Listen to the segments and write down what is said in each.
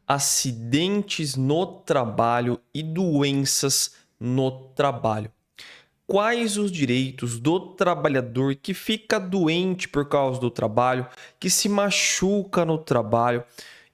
acidentes no trabalho e doenças no trabalho. Quais os direitos do trabalhador que fica doente por causa do trabalho, que se machuca no trabalho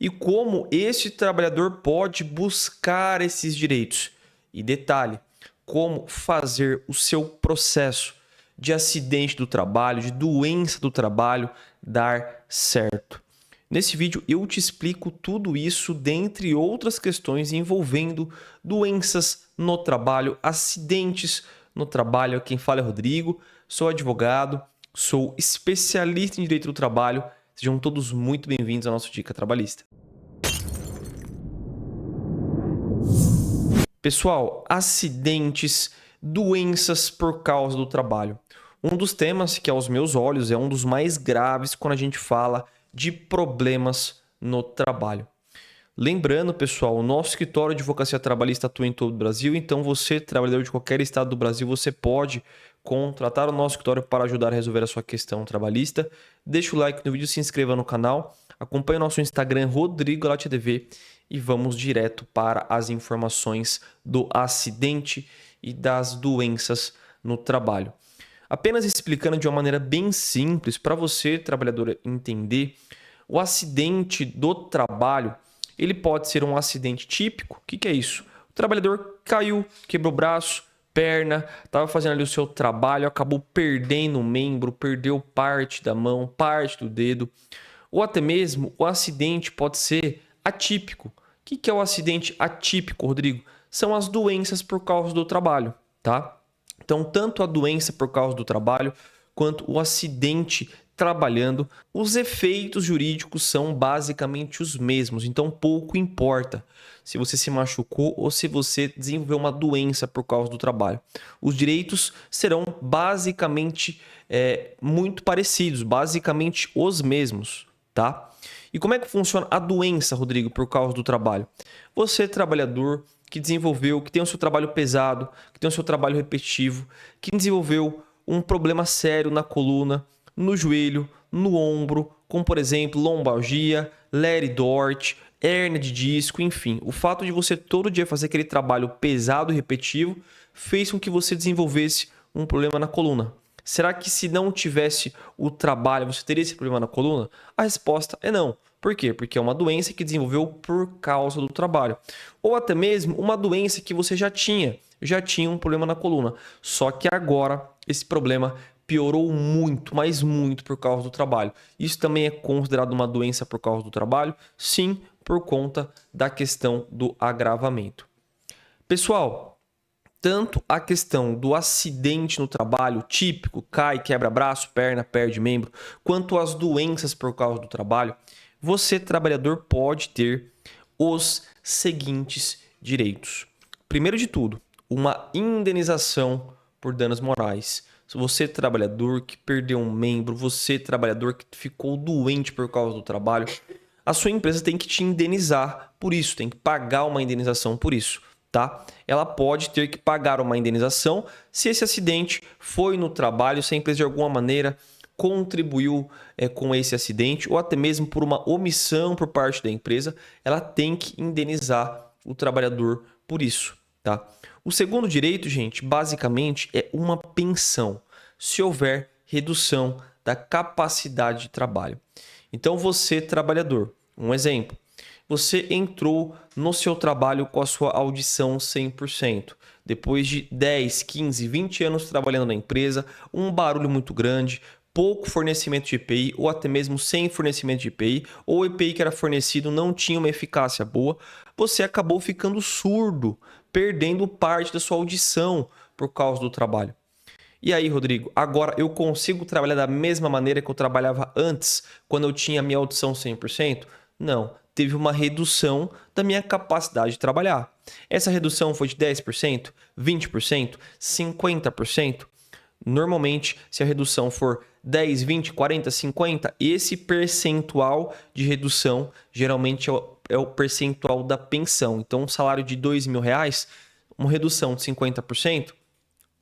e como esse trabalhador pode buscar esses direitos? E detalhe, como fazer o seu processo de acidente do trabalho, de doença do trabalho dar certo. Nesse vídeo eu te explico tudo isso, dentre outras questões envolvendo doenças no trabalho, acidentes no trabalho. Quem fala é Rodrigo, sou advogado, sou especialista em direito do trabalho. Sejam todos muito bem-vindos ao nosso Dica Trabalhista. Pessoal, acidentes, doenças por causa do trabalho. Um dos temas que aos meus olhos é um dos mais graves quando a gente fala de problemas no trabalho. Lembrando, pessoal, o nosso escritório de advocacia trabalhista atua em todo o Brasil, então você, trabalhador de qualquer estado do Brasil, você pode contratar o nosso escritório para ajudar a resolver a sua questão trabalhista. Deixa o like no vídeo, se inscreva no canal, acompanhe o nosso Instagram, Rodrigo LaTTV, e vamos direto para as informações do acidente e das doenças no trabalho. Apenas explicando de uma maneira bem simples para você, trabalhador, entender, o acidente do trabalho, ele pode ser um acidente típico. O que é isso? O trabalhador caiu, quebrou o braço, perna, estava fazendo ali o seu trabalho, acabou perdendo um membro, perdeu parte da mão, parte do dedo. Ou até mesmo o acidente pode ser atípico. O que é o acidente atípico, Rodrigo? São as doenças por causa do trabalho, tá? Então, tanto a doença por causa do trabalho, quanto o acidente trabalhando, os efeitos jurídicos são basicamente os mesmos. Então, pouco importa se você se machucou ou se você desenvolveu uma doença por causa do trabalho. Os direitos serão basicamente muito parecidos, basicamente os mesmos, tá? E como é que funciona a doença, Rodrigo, por causa do trabalho? Você, trabalhador, que desenvolveu, que tem o seu trabalho pesado, que tem o seu trabalho repetitivo, que desenvolveu um problema sério na coluna, no joelho, no ombro, como por exemplo lombalgia, Lere Dort, hérnia de disco, enfim. O fato de você todo dia fazer aquele trabalho pesado e repetitivo fez com que você desenvolvesse um problema na coluna. Será que se não tivesse o trabalho, você teria esse problema na coluna? A resposta é não. Por quê? Porque é uma doença que desenvolveu por causa do trabalho. Ou até mesmo uma doença que você já tinha um problema na coluna. Só que agora esse problema piorou muito, mas muito por causa do trabalho. Isso também é considerado uma doença por causa do trabalho? Sim, por conta da questão do agravamento. Pessoal, tanto a questão do acidente no trabalho típico, cai, quebra braço, perna, perde membro, quanto as doenças por causa do trabalho, você, trabalhador, pode ter os seguintes direitos. Primeiro de tudo, uma indenização por danos morais. Se você, trabalhador que perdeu um membro, você, trabalhador que ficou doente por causa do trabalho, a sua empresa tem que te indenizar por isso, tem que pagar uma indenização por isso, tá? Ela pode ter que pagar uma indenização se esse acidente foi no trabalho, se a empresa de alguma maneira contribuiu com esse acidente ou até mesmo por uma omissão por parte da empresa, ela tem que indenizar o trabalhador por isso, tá? O segundo direito, gente, basicamente é uma pensão, se houver redução da capacidade de trabalho. Então você, trabalhador, um exemplo, você entrou no seu trabalho com a sua audição 100%. Depois de 10, 15, 20 anos trabalhando na empresa, um barulho muito grande, pouco fornecimento de EPI ou até mesmo sem fornecimento de EPI, ou o EPI que era fornecido não tinha uma eficácia boa, você acabou ficando surdo, perdendo parte da sua audição por causa do trabalho. E aí, Rodrigo, agora eu consigo trabalhar da mesma maneira que eu trabalhava antes, quando eu tinha minha audição 100%? Não, teve uma redução da minha capacidade de trabalhar. Essa redução foi de 10%, 20%, 50%? Normalmente, se a redução for 10, 20, 40, 50, esse percentual de redução geralmente é o percentual da pensão. Então, um salário de R$ 2.000, uma redução de 50%,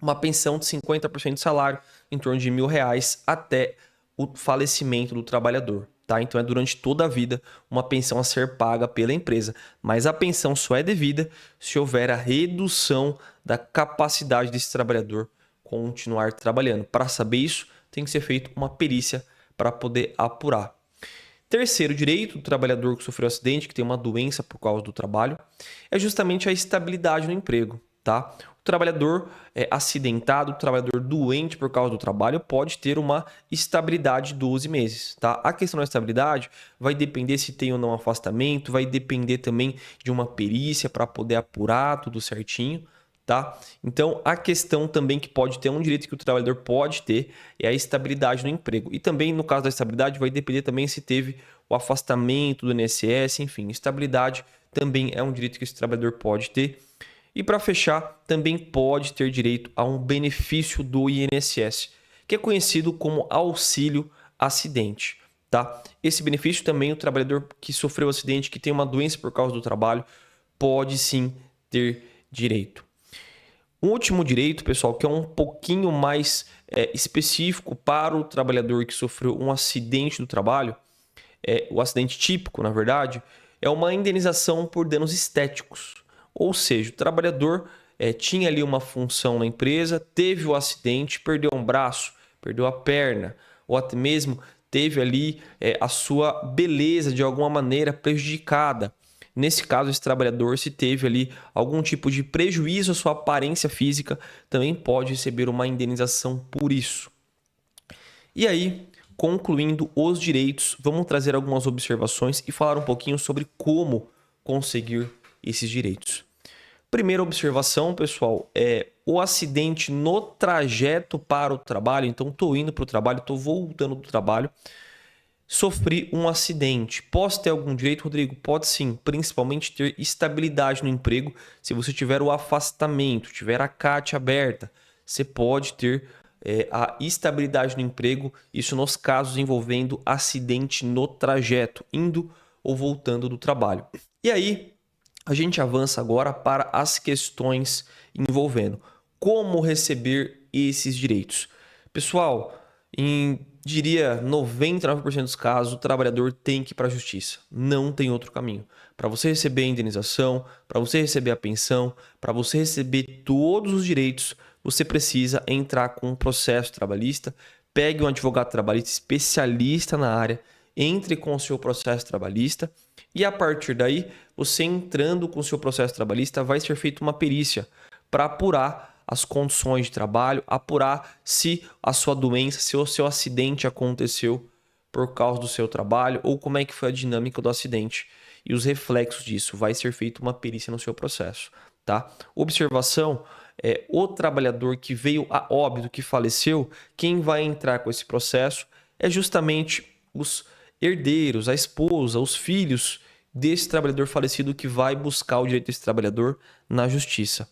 uma pensão de 50% de salário, em torno de R$ 1.000 até o falecimento do trabalhador, tá? Então é durante toda a vida uma pensão a ser paga pela empresa. Mas a pensão só é devida se houver a redução da capacidade desse trabalhador continuar trabalhando. Para saber isso, tem que ser feita uma perícia para poder apurar. Terceiro direito do trabalhador que sofreu acidente, que tem uma doença por causa do trabalho, é justamente a estabilidade no emprego, tá? O trabalhador acidentado, o trabalhador doente por causa do trabalho pode ter uma estabilidade de 12 meses, tá? A questão da estabilidade vai depender se tem ou não afastamento, vai depender também de uma perícia para poder apurar tudo certinho, tá? Então, a questão também que pode ter, um direito que o trabalhador pode ter, é a estabilidade no emprego. E também, no caso da estabilidade, vai depender também se teve o afastamento do INSS, enfim, estabilidade também é um direito que esse trabalhador pode ter. E para fechar, também pode ter direito a um benefício do INSS, que é conhecido como auxílio acidente, tá? Esse benefício também o trabalhador que sofreu acidente, que tem uma doença por causa do trabalho, pode sim ter direito. Um último direito, pessoal, que é um pouquinho mais específico para o trabalhador que sofreu um acidente do trabalho, o acidente típico, na verdade, é uma indenização por danos estéticos. Ou seja, o trabalhador tinha ali uma função na empresa, teve o acidente, perdeu um braço, perdeu a perna, ou até mesmo teve ali a sua beleza de alguma maneira prejudicada. Nesse caso, esse trabalhador, se teve ali algum tipo de prejuízo à sua aparência física, também pode receber uma indenização por isso. E aí, concluindo os direitos, vamos trazer algumas observações e falar um pouquinho sobre como conseguir esses direitos. Primeira observação, pessoal, é o acidente no trajeto para o trabalho. Então, estou indo para o trabalho, estou voltando do trabalho, sofri um acidente. Posso ter algum direito, Rodrigo? Pode sim, principalmente ter estabilidade no emprego. Se você tiver o afastamento, tiver a CAT aberta, você pode ter a estabilidade no emprego. Isso nos casos envolvendo acidente no trajeto, indo ou voltando do trabalho. E aí, a gente avança agora para as questões envolvendo como receber esses direitos. Pessoal, diria 99% dos casos, o trabalhador tem que ir para a justiça. Não tem outro caminho. Para você receber a indenização, para você receber a pensão, para você receber todos os direitos, você precisa entrar com um processo trabalhista. Pegue um advogado trabalhista especialista na área, entre com o seu processo trabalhista e a partir daí, você entrando com o seu processo trabalhista, vai ser feita uma perícia para apurar as condições de trabalho, apurar se a sua doença, se o seu acidente aconteceu por causa do seu trabalho ou como é que foi a dinâmica do acidente e os reflexos disso. Vai ser feita uma perícia no seu processo, tá? Observação, o trabalhador que veio a óbito, que faleceu, quem vai entrar com esse processo é justamente os herdeiros, a esposa, os filhos desse trabalhador falecido que vai buscar o direito desse trabalhador na justiça.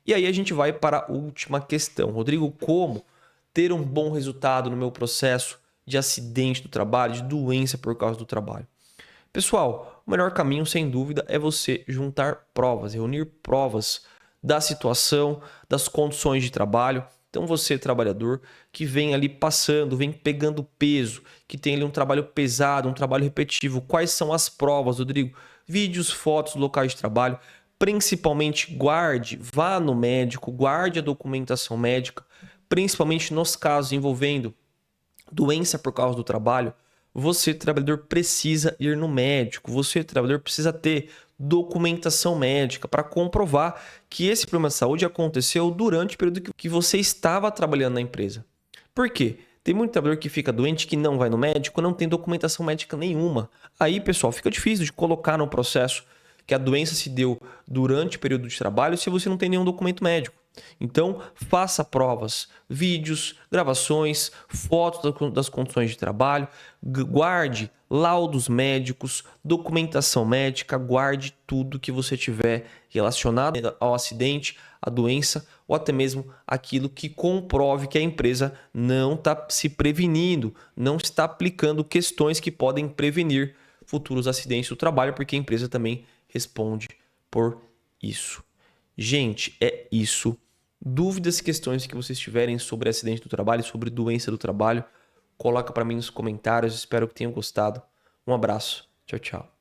E aí a gente vai para a última questão. Rodrigo, como ter um bom resultado no meu processo de acidente do trabalho, de doença por causa do trabalho? Pessoal, o melhor caminho, sem dúvida, é você juntar provas, reunir provas da situação, das condições de trabalho. Então, você, trabalhador, que vem ali passando, vem pegando peso, que tem ali um trabalho pesado, um trabalho repetitivo. Quais são as provas, Rodrigo? Vídeos, fotos, locais de trabalho. Principalmente guarde, vá no médico, guarde a documentação médica, principalmente nos casos envolvendo doença por causa do trabalho. Você, trabalhador, precisa ir no médico. Você, trabalhador, precisa ter documentação médica para comprovar que esse problema de saúde aconteceu durante o período que você estava trabalhando na empresa. Por quê? Tem muito trabalhador que fica doente, que não vai no médico, não tem documentação médica nenhuma. Aí, pessoal, fica difícil de colocar no processo que a doença se deu durante o período de trabalho se você não tem nenhum documento médico. Então, faça provas, vídeos, gravações, fotos das condições de trabalho, guarde laudos médicos, documentação médica, guarde tudo que você tiver relacionado ao acidente, à doença ou até mesmo aquilo que comprove que a empresa não está se prevenindo, não está aplicando questões que podem prevenir futuros acidentes do trabalho, porque a empresa também responde por isso. Gente, é isso. Dúvidas, questões que vocês tiverem sobre acidente do trabalho, sobre doença do trabalho, coloca para mim nos comentários. Espero que tenham gostado. Um abraço. Tchau, tchau.